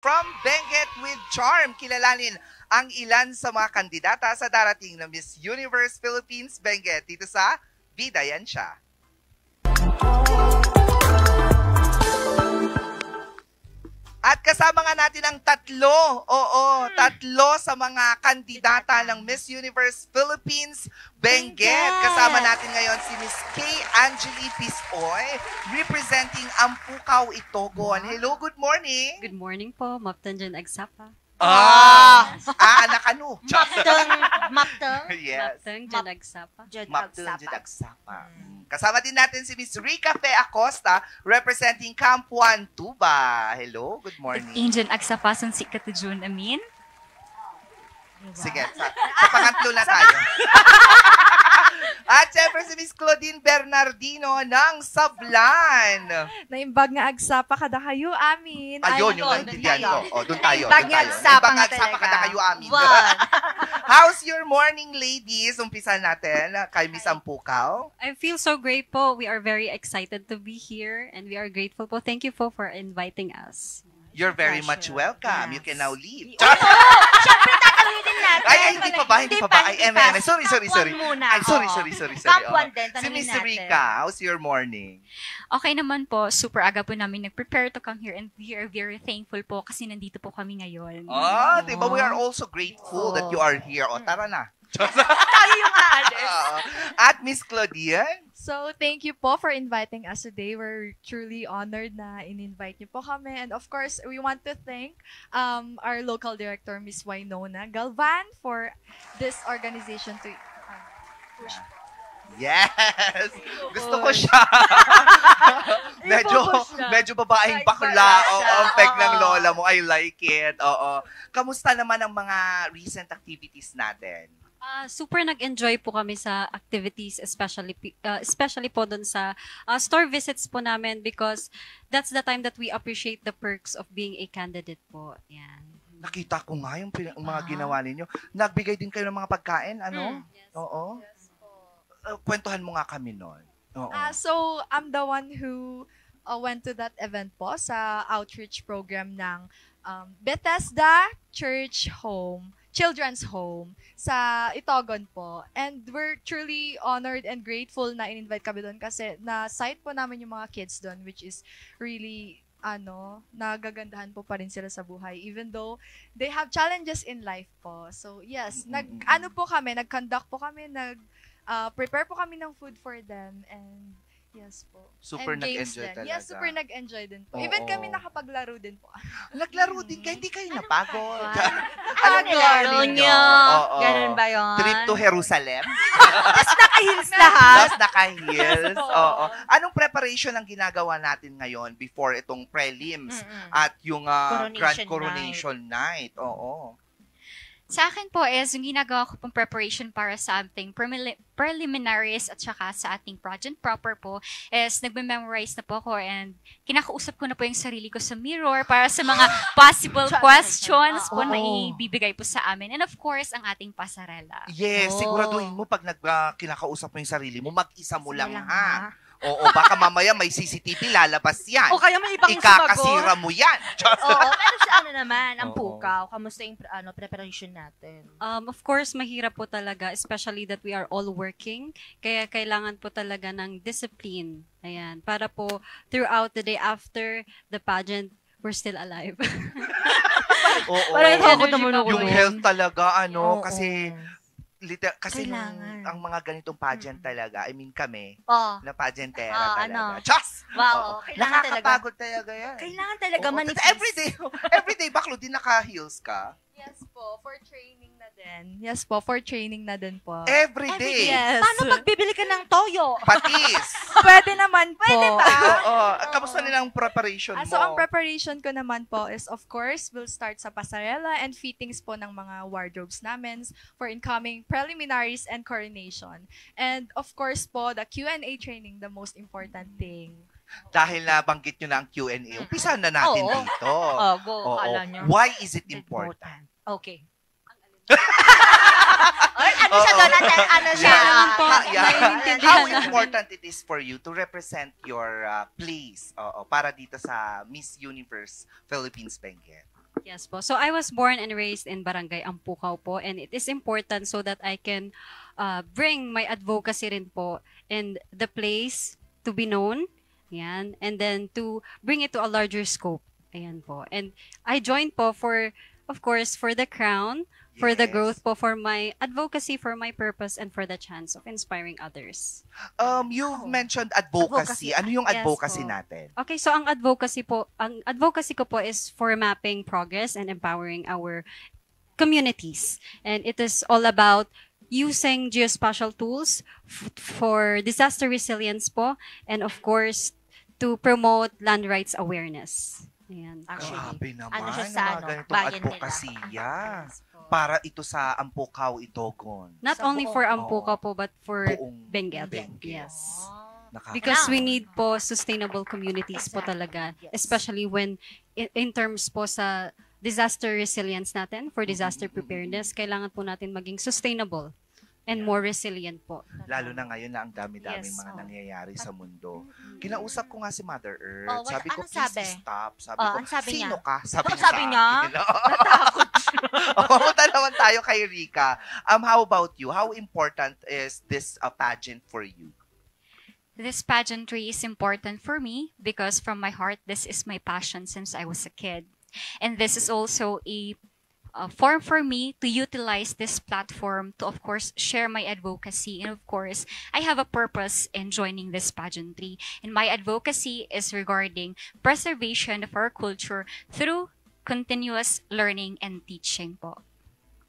from Benguet with Charm. Kilalanin ang ilan sa mga kandidata sa darating na Miss Universe Philippines Benguet dito sa Bida Yan Siya. At kasama nga natin ang tatlo sa mga kandidata ng Miss Universe Philippines Benguet. Kasama natin ngayon si Miss K. Angeli Pisoy, representing Ampukaw, Itogon. Hello, good morning. Good morning po, Maptan Jan Agsapa. Anak ano? Maptang? Yes. Maptan Jan Agsapa. Maptang Jan Agsapa. Kasama din natin si Miss Rica Fe Acosta, representing Camp 1 Tuba. Hello, good morning. Injan Agsapa son si Katujun Amin. Sige, sa pangatlo na tayo. At syempre si Miss Claudine Bernardino ng Sablan. Naimbag nga agsapa kada kayo amin. Ayun, yung naintindihan ko. O, doon tayo. Imbag nga agsapa nga agsapa kada talaga. kayo amin. How's your morning, ladies? Umpisa natin kay Miss Ampukaw. I feel so grateful. We are very excited to be here and we are grateful po. Thank you po for inviting us. You're very much welcome. You can now leave. Siyempre, tatanungin din natin. Ay, hindi pa ba? Hindi pa ba? Ay, Sorry. Muna. Ay, sorry. Camp 1 din, Si tanungin Miss natin. Rica, how's your morning? Okay naman po, super aga po namin nag-prepare to come here and we are very thankful po kasi nandito po kami ngayon. Diba? We are also grateful that you are here. O, tara na. Tayo yung aalis. At Miss Claudine? So, thank you po for inviting us today. We're truly honored na in-invite niyo po kami. And of course, we want to thank our local director, Miss Wynona Galvan, for this organization to push. Yes! Gusto ko siya. medyo babaeng bakla. Ang peg ng lola mo. I like it. Oo. Kamusta naman ang mga recent activities natin? Super nag-enjoy po kami sa activities, especially po doon sa store visits po namin because that's the time that we appreciate the perks of being a candidate po. Yan. Nakita ko nga yung mga ginawa ninyo. Nagbigay din kayo ng mga pagkain, ano? Yes. Oo. Kwentuhan mo nga kami noon. Oo. So, I'm the one who went to that event po sa outreach program ng Bethesda Children's Home sa Itogon po. And we're truly honored and grateful na in-invite kami doon kasi na-sight po namin yung mga kids doon, which is really nagagandahan po pa rin sila sa buhay even though they have challenges in life po. So yes, nag-conduct po kami, prepare po kami ng food for them and yes po. Super and games nag-enjoy din. talaga. Yes, super nag-enjoy din po. Oo. Even kami nakapaglaro din po. Naglaro din kayo, hindi kayo napagod. Anong nilaro niyo? Oo. Ganun ba yun? Trip to Jerusalem? Tapos naka-heels lahat. Tapos naka-heels. Oo. Anong preparation ang ginagawa natin ngayon before itong prelims at yung Grand Coronation Night? Oo. Sa akin po is yung ginagawa ko pong preparation para sa ating preliminaries at saka sa ating project proper po is nagme-memorize na po ako and kinakausap ko na po yung sarili ko sa mirror para sa mga possible questions po na ibibigay po sa amin. And of course, ang ating pasarela. Yes, siguraduhin mo pag kinakausap mo yung sarili mo, mag-isa mo lang ha. Oo, baka mamaya may CCTV lalabas yan. O kaya may ibang Ikakasira mo yan. Oo, pero sa naman, ang Pukaw, kamusta yung preparation natin? Of course, mahirap po talaga, especially that we are all working. Kaya kailangan po talaga ng discipline. Ayan, para po throughout the day after the pageant, we're still alive. Oo. Yung health talaga, kasi ang mga ganitong pageant talaga, I mean kami, na pageantera talaga. Diyos! Wow, nakakapagod talaga yan. Kailangan talaga manifest. Everyday baklo din naka-heels ka? Yes po, for training na din. Yes po, for training na din po. Everyday? Yes. Paano pagbibili ka ng toyo? Patis? Pwede naman po. Pwede ba? Oo. Kamusta nilang preparation mo? So, ang preparation ko naman po is, of course, we'll start sa pasarela and fittings po ng mga wardrobes namin for incoming preliminaries and coronation. And, of course po, the Q&A training, the most important thing. Dahil nabanggit nyo na ang Q&A, umpisa na natin dito. Go. Kala nyo. Why is it important? Okay. Ano siya doon? Ano siya? How important it is for you to represent your place para dito sa Miss Universe Philippines Benguet? Yes po. So I was born and raised in Barangay Ampukaw po, and it is important so that I can bring my advocacy rin po in the place to be known. Yan. And then to bring it to a larger scope. Ayan po. And I joined po for, of course, for the crown, for the Yes. growth po, for my advocacy, for my purpose, and for the chance of inspiring others. You've mentioned advocacy. Ano yung Yes advocacy po. natin? Okay, so ang advocacy ko po is for mapping progress and empowering our communities. And it is all about using geospatial tools for disaster resilience po, and of course, to promote land rights awareness. Ayan. Actually, Grabe naman. ano siya yung sa mga ano, ganitong bayan nila. advokasya. Yes po. Para ito sa Ampukaw, Itogon. Not Sa only buong- for Ampuka po, but for Buong Benguet. Benguet. Yes. Nakaka- Because we need po sustainable communities po talaga. Yes. Especially when, in terms po sa disaster resilience natin, for disaster preparedness, kailangan po natin maging sustainable and more resilient po. Lalo na ngayon na ang dami-daming Yes, mga oh. nangyayari sa mundo. Kinausap ko nga si Mother Earth. Oh, Sabi ko, anong please sabi? stop. Sabi Oh, ko, anong sabi sino niya? ka? Sabi, Oh, sabi niya? Natakot siya. Pumunta naman tayo kay Rika. How about you? How important is this pageant for you? This pageantry is important for me because from my heart, this is my passion since I was a kid. And this is also a form for me to utilize this platform to, of course, share my advocacy. And of course, I have a purpose in joining this pageantry. And my advocacy is regarding preservation of our culture through continuous learning and teaching po.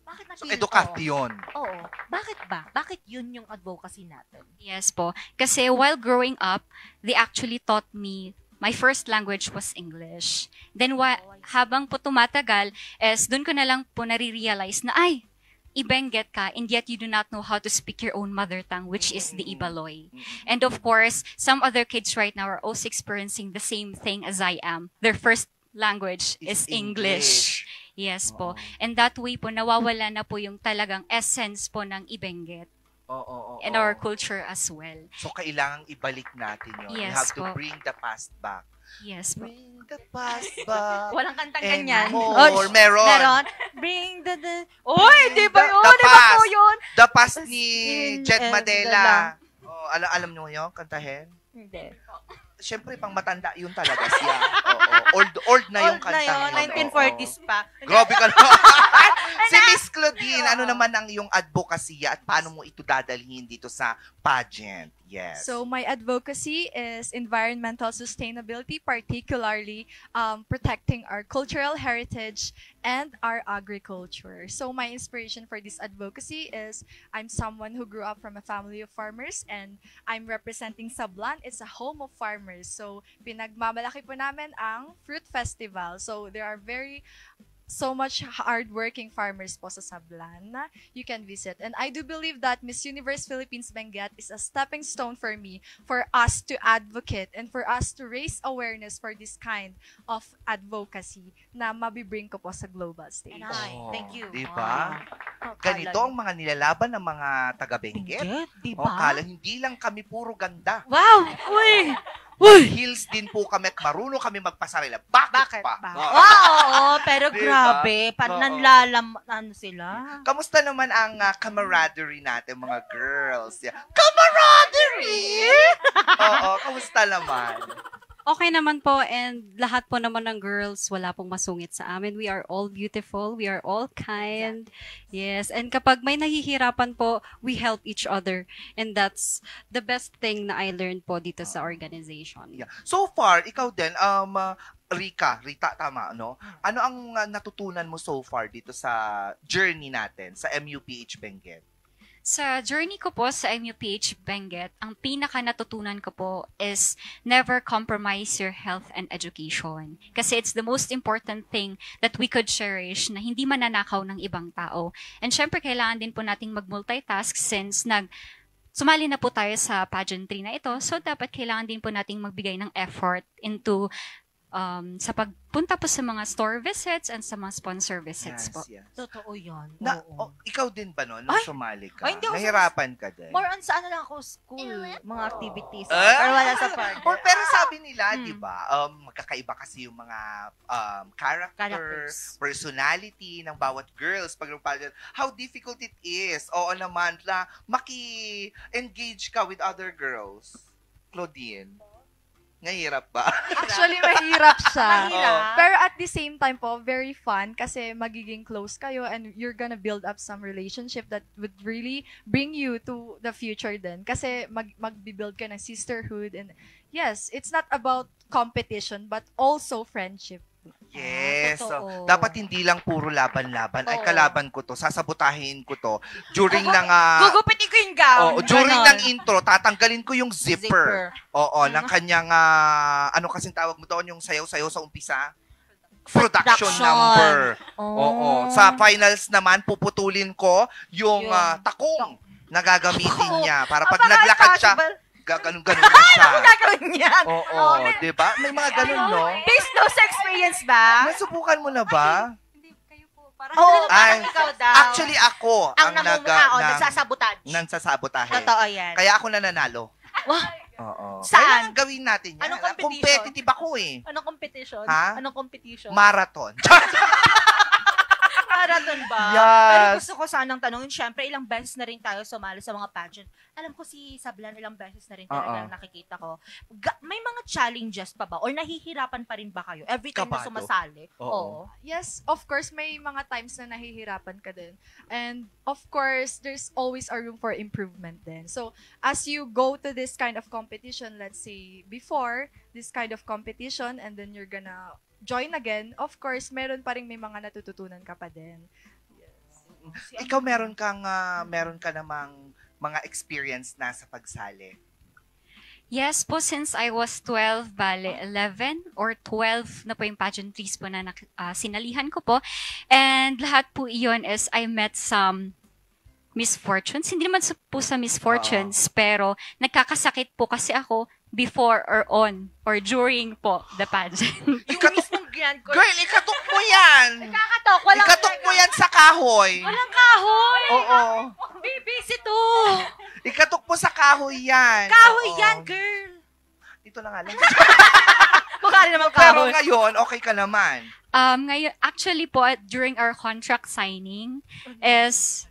Bakit So, natin edukasyon. Oo. Bakit ba? Bakit yun yung advocacy natin? Yes po. Kasi while growing up, they actually taught me my first language was English. Then habang po tumatagal, doon ko na lang po nare-realize na Ibenguet ka and yet you do not know how to speak your own mother tongue, which is the Ibaloy. And of course, some other kids right now are also experiencing the same thing as I am. Their first language is English. Yes po. And that way po, nawawala na po yung talagang essence po ng Ibenguet Oo. and our culture as well. So, kailangang ibalik natin yun. We Yes have to po. bring the past back. Yes po. Bring the past back. Walang kantang And ganyan. more. Oh, Meron. Meron. Bring the... Uy, di ba The- yun? the Di ba po past. yun? The past ni In- Jed and Madela. Oh, alam nyo yun, kantahin? Hindi. Siyempre, pang matanda yun talaga siya. Oo. Old na yung Old na kantang yun, yun. 1940s pa. Grabe ka na. Si Miss Claudine, ano naman ang iyong advokasya at paano mo ito dadalhin dito sa pageant? Yes. So my advocacy is environmental sustainability, particularly protecting our cultural heritage and our agriculture. So my inspiration for this advocacy is I'm someone who grew up from a family of farmers and I'm representing Sablan. It's a home of farmers. So pinagmamalaki po namin ang Fruit Festival. So there are so much hardworking farmers po sa Sablan na you can visit. And I do believe that Miss Universe Philippines Benguet is a stepping stone for me, for us to advocate and for us to raise awareness for this kind of advocacy na mabibring ko po sa global stage. Ay, thank you. Di ba? Ah. Ganito ang mga nilalaban ng mga taga-Benguet. Di O, ba? kala, hindi lang kami puro ganda. Wow! Uy! Heels din po kami at marunong kami magpasarila. Bakit pa? Bakit? Oo. Wow! Oo, pero Di ba? grabe. Oo. Ano sila? Kamusta naman ang camaraderie natin, mga girls? Yeah. Camaraderie! Oo, kamusta naman? Okay naman po, and lahat po naman ng girls, wala pong masungit sa amin. We are all beautiful. We are all kind. Yes. And kapag may nahihirapan po, we help each other. And that's the best thing na I learned po dito sa organization. Yeah. So far, ikaw din, Rita, tama, no? Ano ang natutunan mo so far dito sa journey natin sa MUPH Benguet? Sa journey ko po sa MUPH Benguet, ang pinaka natutunan ko po is never compromise your health and education. Kasi it's the most important thing that we could cherish na hindi mananakaw ng ibang tao. And syempre, kailangan din po nating mag-multitask since sumali na po tayo sa pageantry na ito. So, dapat kailangan din po nating magbigay ng effort into sa pagpunta po sa mga store visits and sa mga sponsor visits po. Yes. Totoo yan. Ikaw din ba no? Nung Ay! sumali ka? Ay, hindi ako Nahirapan ka din? More on sa ano lang ako, school, mga activities. Ah! Or wala sa park. Pero sabi nila, Mm. di ba, magkakaiba kasi yung mga characters, personality ng bawat girls pag pageant. How difficult it is. Oo naman, na maki-engage ka with other girls. Claudine, ngahirap ba? Actually, mahirap siya. Mahirap. Pero at the same time po, very fun kasi magiging close kayo and you're gonna build up some relationship that would really bring you to the future din. Kasi magbi-build ka ng sisterhood and yes, it's not about competition but also friendship. Yes. So, Totoo. dapat hindi lang puro laban-laban. Ay, Oo. kalaban ko to. Sasabotahin ko to. During ng... Gugupitin ko yung gown. during Ganon. ng intro, tatanggalin ko yung zipper. Oo, ng kanyang, ano kasing tawag mo doon, yung sayaw-sayaw sa umpisa? Production Production. number. Oh. Oo. Sa finals naman, puputulin ko yung Yung takong na gagamitin Oo. niya. Para pag naglakad siya, ganun-ganun na siya. Ano gagawin yan? Oo, di ba? May mga ganun, no? Based no sa experience ba? Nasubukan mo na ba? Hindi, kayo po. Parang Oo, Ay, parang ikaw daw. Actually, ako ang namumukha, nagsasabotage. nagsasabotahe. Totoo yan. Kaya ako nananalo. Wah, Oo. Saan? Kailangan gawin natin yan. Anong competition? Competitive ako eh. anong competition? Ha? Anong competition? Marathon. Marathon ba? Yes. Pero gusto ko sanang tanongin, syempre, ilang beses na rin tayo sumali sa mga pageant. Alam ko si Sablan, ilang beses na rin talaga nakikita ko. May mga challenges pa ba? Or nahihirapan pa rin ba kayo every time na Kabado. sumasali? Oo. Yes, of course, may mga times na nahihirapan ka din. And of course, there's always a room for improvement din. So, as you go to this kind of competition, let's say, before this kind of competition, and then you're gonna join again, of course, meron pa rin may mga natututunan ka pa din. Ikaw meron ka namang mga experience na sa pagsali. Yes po, since I was 12, bale 11 or 12 na po yung pageantries po na sinalihan ko po. And lahat po iyon is I met some misfortunes. Hindi naman po sa misfortunes, pero nagkakasakit po kasi ako before or on or during po the pageant. Yung mismong grand ko. Girl, ikatok mo yan! Kakatok, walang Ikatok mo yan sa kahoy! Walang kahoy! Oo. Bibisi to! Ikatok mo sa kahoy yan! Kahoy Oo. yan, girl! Dito na nga lang. Mukha rin naman Pero kahoy. ngayon, okay ka naman. Ngayon, actually po, during our contract signing is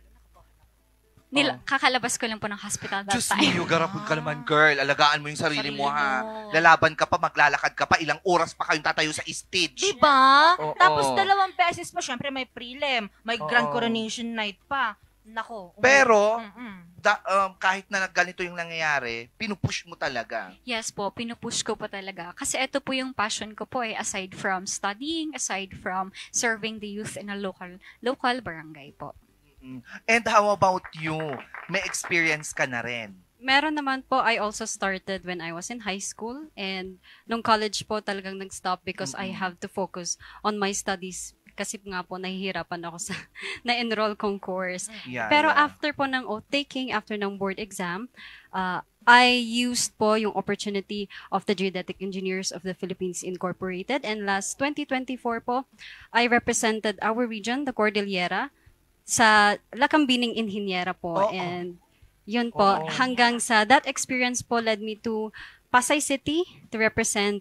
kakalabas ko lang po ng hospital that Diyos time. niyo, garapon ka naman, girl. Alagaan mo yung sarili mo, ha? mo. Lalaban ka pa, maglalakad ka pa, ilang oras pa kayong tatayo sa stage. Diba? Oo. Tapos 2 beses pa, syempre may prelim, may grand Oo. coronation night pa. Nako. Pero, Mm-mm. kahit na ganito yung nangyayari, pinupush mo talaga. Yes po, pinupush ko po talaga. Kasi ito po yung passion ko po aside from studying, aside from serving the youth in a local barangay po. And how about you? May experience ka na rin. Meron naman po, I also started when I was in high school and nung college po talagang nag-stop because I have to focus on my studies kasi nga po nahihirapan ako sa na-enroll kong course. Yeah, Pero yeah. after po ng oath-taking, after ng board exam, I used po yung opportunity of the Geodetic Engineers of the Philippines Incorporated and last 2024 po, I represented our region, the Cordillera, sa Lacambining Inhinyera po. Oo. And yun po, Oo. hanggang sa that experience po led me to Pasay City to represent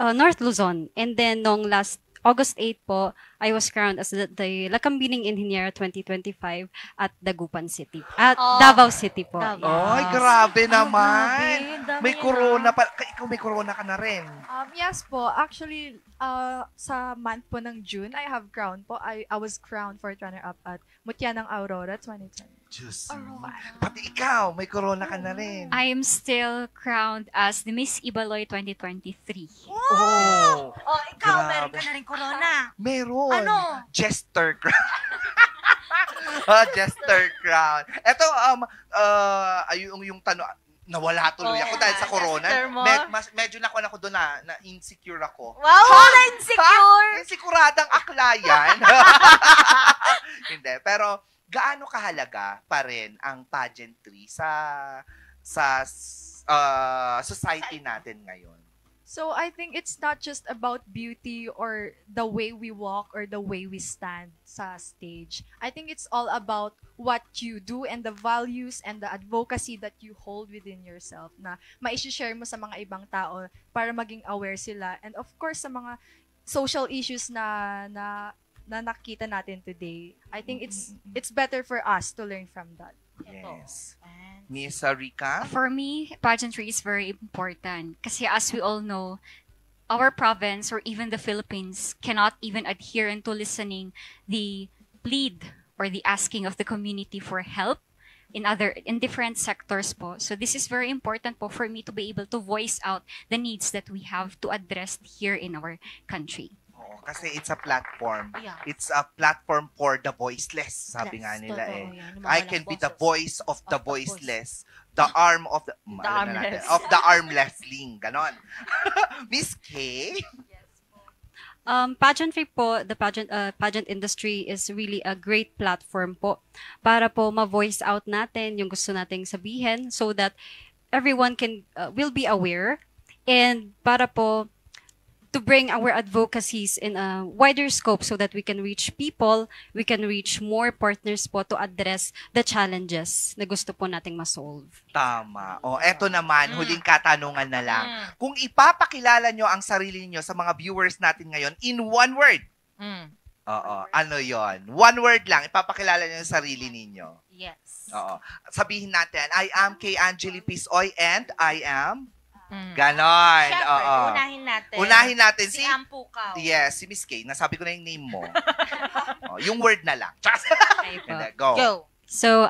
North Luzon. And then nung last August 8 po, I was crowned as the Lacambining Inhinyera 2025 at Dagupan City. At Davao City po. Davao. Ay, grabe naman. Grabe, dami May corona pa. Ikaw may corona ka na rin. Yes po, actually, sa month po ng June, I have crowned po. I was crowned fourth runner-up at Mutya ng Aurora 2020. Diyos. Pati ikaw, may corona ka na rin. I am still crowned as the Miss Ibaloy 2023. Oh, Oh, ikaw, Grabe. meron ka na rin corona. meron. Ano? Jester crown. Jester crown. Ito, yung tanong, nawala tuloy ako dahil sa corona. Jester mo? Medyo nakuha ako doon na insecure ako. Wow, na-insecure! Insekuradang akla yan. Hindi, pero gaano kahalaga pa rin ang pageantry sa society natin ngayon? So I think it's not just about beauty or the way we walk or the way we stand sa stage. I think it's all about what you do and the values and the advocacy that you hold within yourself na ma-share mo sa mga ibang tao para maging aware sila. And of course, sa mga social issues na nakita natin today, I think it's better for us to learn from that. Yes. And Miss Rica? For me, pageantry is very important. Kasi as we all know, our province or even the Philippines cannot even adhere into listening the plead or the asking of the community for help in different sectors po. So this is very important po for me to be able to voice out the needs that we have to address here in our country. Oo, kasi it's a platform. Yeah. It's a platform for the voiceless, sabi Yes, nga nila totoo eh. yan. Yung mga I walang can be the boses. voice of the Of the voiceless. The arm of the... alam na natin, armless. of the armlessling. Ganon. Miss K? Pageantry po, the pageant industry is really a great platform po para po ma-voice out natin yung gusto nating sabihin so that everyone will be aware and para po to bring our advocacies in a wider scope so that we can reach people, we can reach more partners po to address the challenges na gusto po nating ma-solve. Tama. O, eto naman, huling katanungan na lang. Kung ipapakilala nyo ang sarili nyo sa mga viewers natin ngayon in one word, oo, ano yon? One word lang, ipapakilala nyo yung sarili ninyo. Yes. Oo. Sabihin natin, I am Kay Angeli Pisoy and I am... Ganon. Siyempre, Oo. unahin natin. Si Si Ampukaw. Yes, si Miss Kay. Nasabi ko na yung name mo. Yung word na lang. Okay po. Hindi, go. Go. So,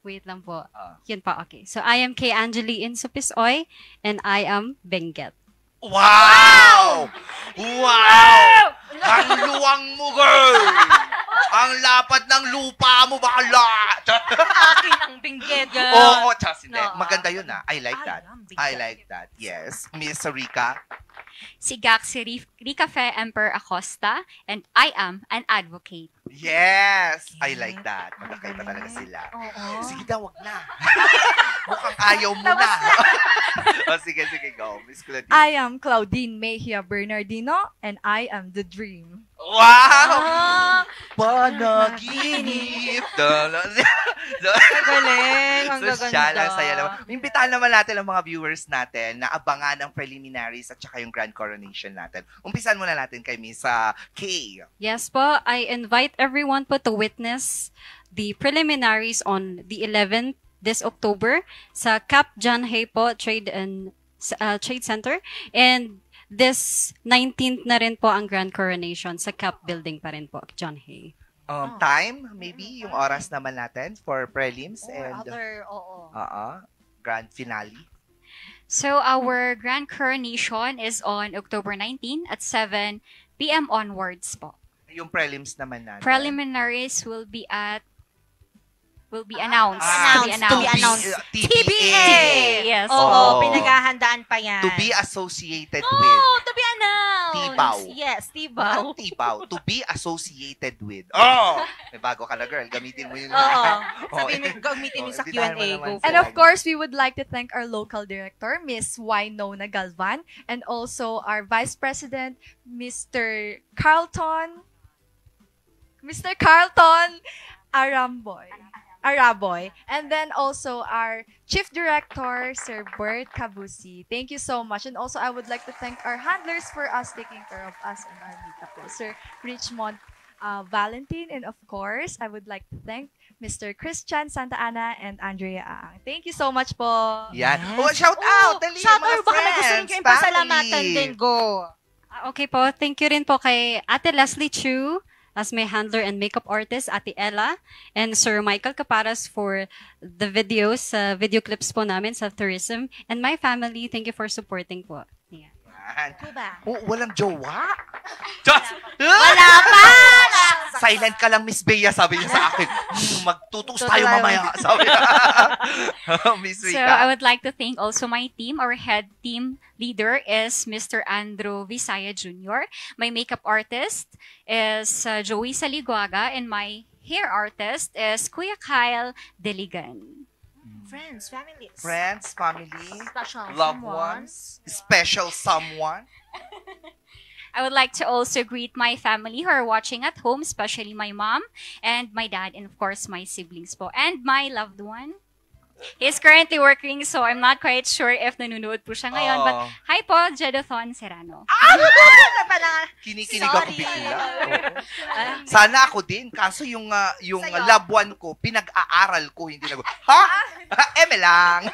wait lang po. Yun pa, okay. So, I am Kay Angeli Insupisoy and I am Benguet. Wow! Wow! Ang luwang mo, girl! Ang lapad ng lupa mo, bakla! Akin ang binggit. Oo, chas, hindi. No. Maganda yun, ah. I like Ay, that. ang I binggit. like that. Yes. Miss Rica? Si Gaxi Rica Fe Emper Acosta and I am an advocate. Yes! I like that. Magkakaiba talaga sila. Oo. Sige daw, wag na. Mukhang ayaw mo na. Sige, go. Miss Claudine. I am Claudine Mejia Bernardino and I am the dream. Wow! Panaginip. Ang galing. Ang Social, gaganda. ang saya naman. Imbitahan naman natin ang mga viewers natin na abangan ang preliminaries at saka yung grand coronation natin. Umpisan muna natin kay Miss K. Yes po, I invite everyone po to witness the preliminaries on the 11th this October sa Cap John Hay po Trade Center, and this 19th na rin po ang grand coronation sa Cap Building pa rin po, John Hay. Time, maybe, yung oras naman natin for prelims Or and other, grand finale. So our grand coronation is on October 19 at 7 p.m. onwards po. Yung prelims naman natin. Preliminaries will be announced. Ah, To be to be announced. announced. TBA. Yes. Oo, Oo. pinaghahandaan pa yan. To be associated Oh, with. to be announced. Tibaw. Yes, tibaw. Parang tipaw. To be associated with. Oh! May bago ka na, girl. Gamitin mo yun. Oo. Oh, Sabihin mo, gamitin mo sa imbitahan mo Q&A. naman Go. sila. And of course, we would like to thank our local director, Miss Wynona Galvan, and also our Vice President, Mr. Carlton Araboy, and then also our Chief Director, Sir Bert Cabusi. Thank you so much. And also, I would like to thank our handlers for us taking care of us and our meetup, Sir Richmond Valentin, and of course, I would like to thank Mr. Christian Santa Ana and Andrea Aang. Thank you so much po. Yan. Oh, shout out! Dali Shout yung mga out! Baka may gusto rin friends, kayong pasalamatan family. din. Go. Okay po, thank you rin po kay Ate Leslie Chu as my handler and makeup artist, Ate Ella, and Sir Michael Caparas for the videos, video clips po namin sa tourism. And my family, thank you for supporting po. Yeah. Yan. Go ba? Oh, walang jowa? Wala pa! Silent ka lang, Miss Bea, sabi niya sa akin. Magtutus tayo mamaya, sabi niya. Miss So Rika. I would like to thank also my team. Our head team leader is Mr. Andrew Visaya Jr. My makeup artist is Joey Saliguaga, and my hair artist is Kuya Kyle Deligan. Friends, families. Friends, family, Special loved someone. ones, special someone. I would like to also greet my family who are watching at home, especially my mom and my dad, and of course my siblings po, and my loved one. He's currently working, so I'm not quite sure if nanonood po siya ngayon. But Oh. hi po, Jedothon Serrano. Ano pala? Kinikinig ako Sorry. bigla. Oo. Sana ako din. Kaso yung Sa'yo? loved one ko, pinag-aaral ko, hindi nag ha? Eme lang.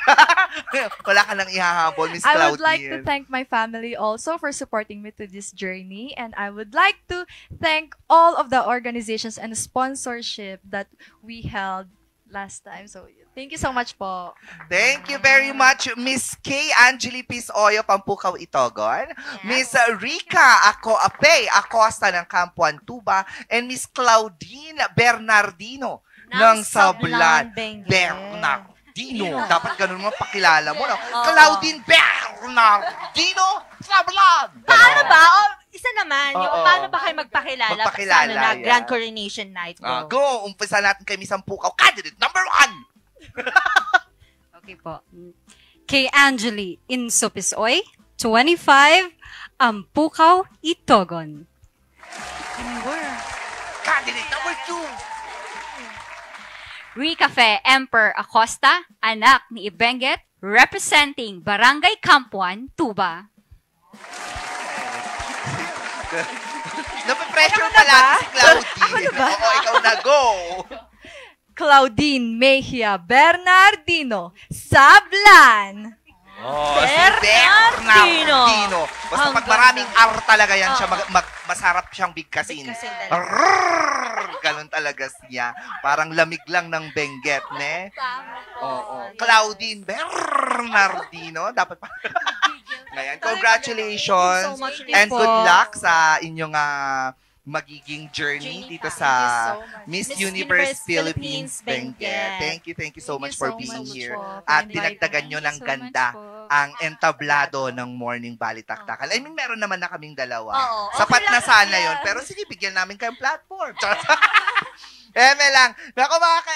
Wala ka nang ihahabol, Miss I Claudine. would like to thank my family also for supporting me to this journey. And I would like to thank all of the organizations and sponsorship that we held last time. So, thank you so much po. Thank you very much, Miss K. Angeli Pisoyo, Pampukaw, Itogon. Miss Rica Apey Acosta ng Campuan, Tuba. And Miss Claudine Bernardino ng Sablan. Bernardino. Dapat ganun mo pakilala mo. No? Claudine Bernardino Sablan. Paano ba? Isa naman, yung Oo. paano ba kayo magpakilala, Magpakilala, sa ano na yeah. Grand Coronation Night? Go, umpisa natin kay Miss Ampukaw. Candidate number 1. Okay po. Kay Angeli Insopisoy, 25, Ampukaw, Itogon. Candidate number 2. Ricafe Emper Acosta, anak ni Ibenguet, representing Barangay Campuan, Tuba. Nape-pressure pa lang si Claudine. Oo, ikaw na, go. Claudine Mejia Bernardino Sablan. Oh, Bernardino. Basta Ang pag maraming R talaga yan siya, masarap siyang bigkasin. Kasi talaga. Ganon talaga siya. Parang lamig lang ng Benguet, ne? Oo. Claudine Bernardino. Dapat pa. Ngayon, congratulations. So much, And po. good luck sa inyong magiging journey dito sa Miss Universe Philippines Benguet. Thank you so much for being here. At dinagdagan nyo ng ganda ang entablado ng Morning Balitaktakan. I mean, meron naman na kaming dalawa. Oo, Sapat okay na lang sana yan. yon. Pero sige, bigyan namin kayong platform. Eme lang. Naku mga ka